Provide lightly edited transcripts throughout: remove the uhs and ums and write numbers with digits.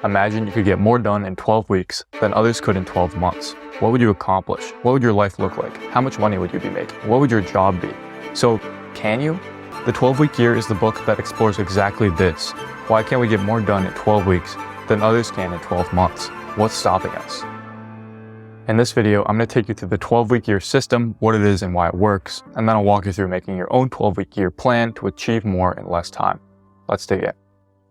Imagine you could get more done in 12 weeks than others could in 12 months. What would you accomplish? What would your life look like? How much money would you be making? What would your job be? So, can you? The 12-Week Year is the book that explores exactly this. Why can't we get more done in 12 weeks than others can in 12 months? What's stopping us? In this video, I'm going to take you through the 12-Week Year system, what it is and why it works, and then I'll walk you through making your own 12-week year plan to achieve more in less time. Let's dig in.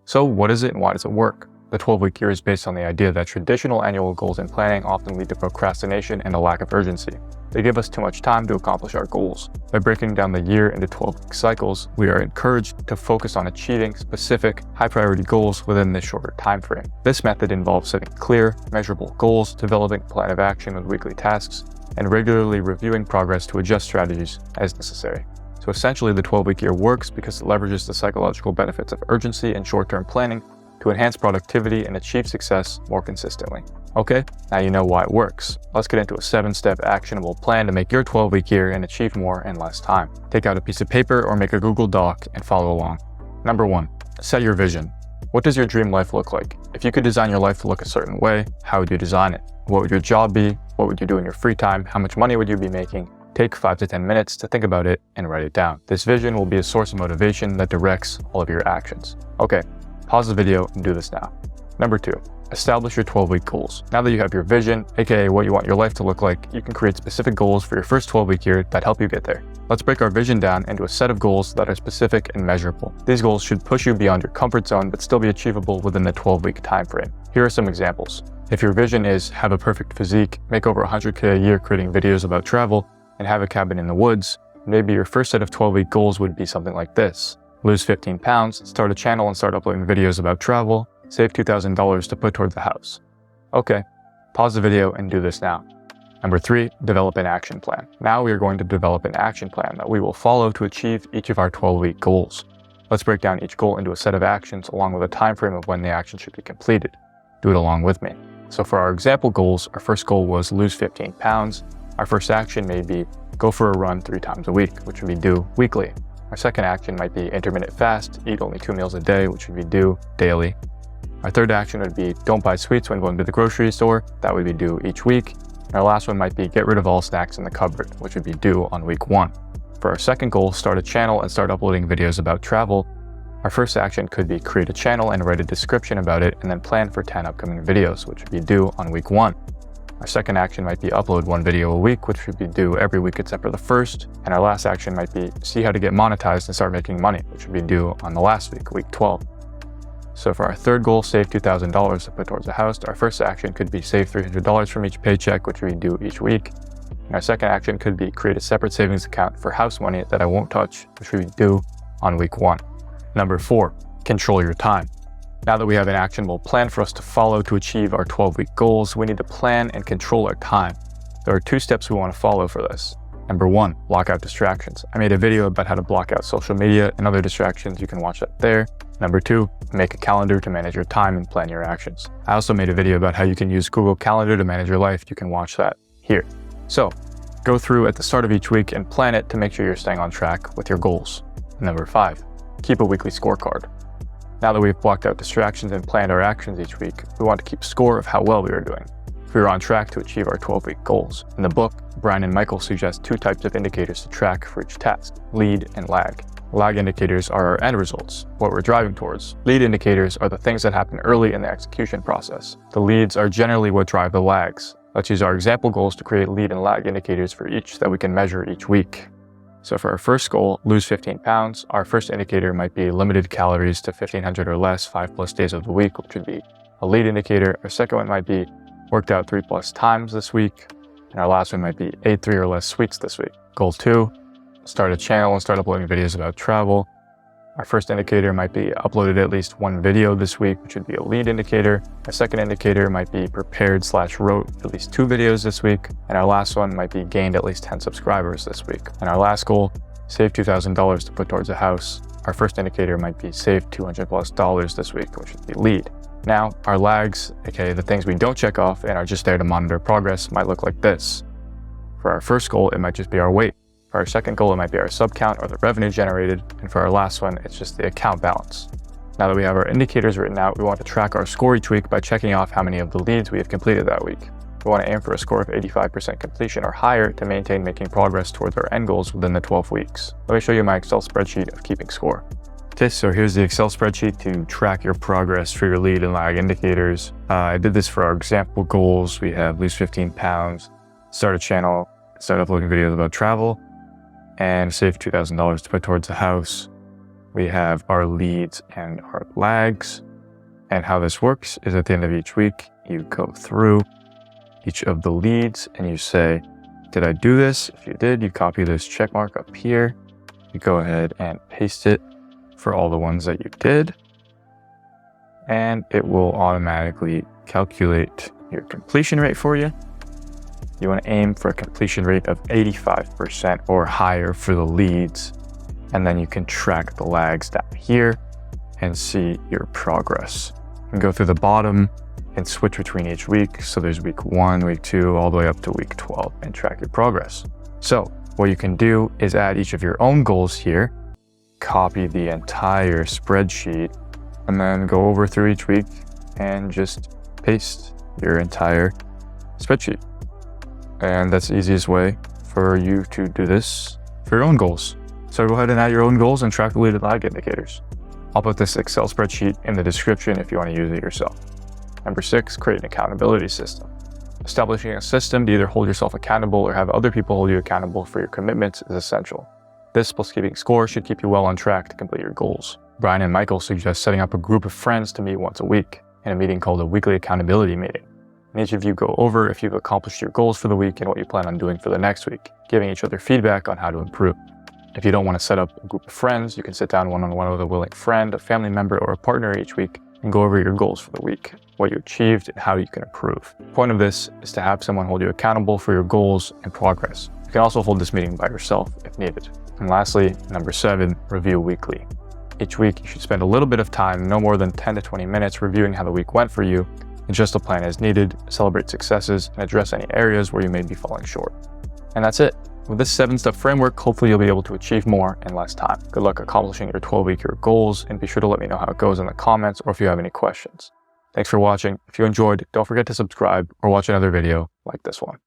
So, what is it and why does it work? The 12-week year is based on the idea that traditional annual goals and planning often lead to procrastination and a lack of urgency. They give us too much time to accomplish our goals. By breaking down the year into 12-week cycles, we are encouraged to focus on achieving specific, high-priority goals within this shorter time frame. This method involves setting clear, measurable goals, developing a plan of action with weekly tasks, and regularly reviewing progress to adjust strategies as necessary. So essentially, the 12-week year works because it leverages the psychological benefits of urgency and short-term planning to enhance productivity and achieve success more consistently. Okay, now you know why it works. Let's get into a 7-step actionable plan to make your 12-week year and achieve more in less time. Take out a piece of paper or make a Google Doc and follow along. Number 1, set your vision. What does your dream life look like? If you could design your life to look a certain way, how would you design it? What would your job be? What would you do in your free time? How much money would you be making? Take 5 to 10 minutes to think about it and write it down. This vision will be a source of motivation that directs all of your actions. Okay, pause the video and do this now. Number 2, establish your 12-week goals. Now that you have your vision, aka what you want your life to look like, you can create specific goals for your first 12-week year that help you get there. Let's break our vision down into a set of goals that are specific and measurable. These goals should push you beyond your comfort zone but still be achievable within the 12-week time frame. Here are some examples. If your vision is have a perfect physique, make over $100K a year creating videos about travel, and have a cabin in the woods, maybe your first set of 12-week goals would be something like this. Lose 15 pounds, start a channel and start uploading videos about travel, save $2,000 to put toward the house. Okay, pause the video and do this now. Number 3, develop an action plan. Now we are going to develop an action plan that we will follow to achieve each of our 12-week goals. Let's break down each goal into a set of actions along with a time frame of when the action should be completed. Do it along with me. So for our example goals, our first goal was lose 15 pounds. Our first action may be go for a run 3 times a week, which would be due weekly. Our second action might be intermittent fast, eat only 2 meals a day, which would be due daily. Our third action would be don't buy sweets when going to the grocery store, that would be due each week. And our last one might be get rid of all snacks in the cupboard, which would be due on week 1. For our second goal, start a channel and start uploading videos about travel. Our first action could be create a channel and write a description about it and then plan for 10 upcoming videos, which would be due on week 1. Our second action might be upload 1 video a week, which would be due every week except for the first. And our last action might be see how to get monetized and start making money, which would be due on the last week, week 12. So for our third goal, save $2,000 to put towards a house, our first action could be save $300 from each paycheck, which would be due each week. And our second action could be create a separate savings account for house money that I won't touch, which would be due on week 1. Number 4, control your time. Now that we have an actionable plan for us to follow to achieve our 12-week goals, we need to plan and control our time. There are 2 steps we want to follow for this. Number 1, block out distractions. I made a video about how to block out social media and other distractions. You can watch that there. Number 2, make a calendar to manage your time and plan your actions. I also made a video about how you can use Google Calendar to manage your life. You can watch that here. So, go through at the start of each week and plan it to make sure you're staying on track with your goals. Number 5, keep a weekly scorecard. Now that we've blocked out distractions and planned our actions each week, we want to keep score of how well we are doing. If we are on track to achieve our 12-week goals. In the book, Brian and Michael suggest 2 types of indicators to track for each task, lead and lag. Lag indicators are our end results, what we're driving towards. Lead indicators are the things that happen early in the execution process. The leads are generally what drive the lags. Let's use our example goals to create lead and lag indicators for each that we can measure each week. So for our first goal, lose 15 pounds, our first indicator might be limited calories to 1,500 or less 5+ days of the week, which would be a lead indicator. Our second one might be worked out 3+ times this week. And our last one might be ate 3 or less sweets this week. Goal 2, start a channel and start uploading videos about travel. Our first indicator might be uploaded at least 1 video this week, which would be a lead indicator. Our second indicator might be prepared/wrote at least 2 videos this week. And our last one might be gained at least 10 subscribers this week. And our last goal, save $2,000 to put towards a house. Our first indicator might be save $200+ this week, which would be lead. Now, our lags, aka the things we don't check off and are just there to monitor progress, might look like this. For our first goal, it might just be our weight. For our second goal, it might be our sub count or the revenue generated. And for our last one, it's just the account balance. Now that we have our indicators written out, we want to track our score each week by checking off how many of the leads we have completed that week. We want to aim for a score of 85% completion or higher to maintain making progress towards our end goals within the 12 weeks. Let me show you my Excel spreadsheet of keeping score. Okay, so here's the Excel spreadsheet to track your progress for your lead and lag indicators. I did this for our example goals. We have lose 15 pounds, start a channel, start uploading videos about travel, and save $2,000 to put towards the house. We have our leads and our lags. And how this works is at the end of each week, you go through each of the leads and you say, did I do this? If you did, you copy this check mark up here. You go ahead and paste it for all the ones that you did. And it will automatically calculate your completion rate for you. You want to aim for a completion rate of 85% or higher for the leads. And then you can track the lags down here and see your progress. You can go through the bottom and switch between each week. So there's week 1, week 2, all the way up to week 12 and track your progress. So what you can do is add each of your own goals here, copy the entire spreadsheet, and then go over through each week and just paste your entire spreadsheet. And that's the easiest way for you to do this for your own goals. So go ahead and add your own goals and track the lead and lag indicators. I'll put this Excel spreadsheet in the description if you want to use it yourself. Number 6, create an accountability system. Establishing a system to either hold yourself accountable or have other people hold you accountable for your commitments is essential. This plus keeping score should keep you well on track to complete your goals. Brian and Michael suggest setting up a group of friends to meet once a week in a meeting called a weekly accountability meeting. And each of you go over if you've accomplished your goals for the week and what you plan on doing for the next week, giving each other feedback on how to improve. If you don't want to set up a group of friends, you can sit down one-on-one with a willing friend, a family member, or a partner each week and go over your goals for the week, what you achieved, and how you can improve. The point of this is to have someone hold you accountable for your goals and progress. You can also hold this meeting by yourself if needed. And lastly, number 7, review weekly. Each week, you should spend a little bit of time, no more than 10 to 20 minutes, reviewing how the week went for you, adjust the plan as needed, celebrate successes, and address any areas where you may be falling short. And that's it. With this 7-step framework, hopefully you'll be able to achieve more in less time. Good luck accomplishing your 12-week goals, and be sure to let me know how it goes in the comments or if you have any questions. Thanks for watching. If you enjoyed, don't forget to subscribe or watch another video like this one.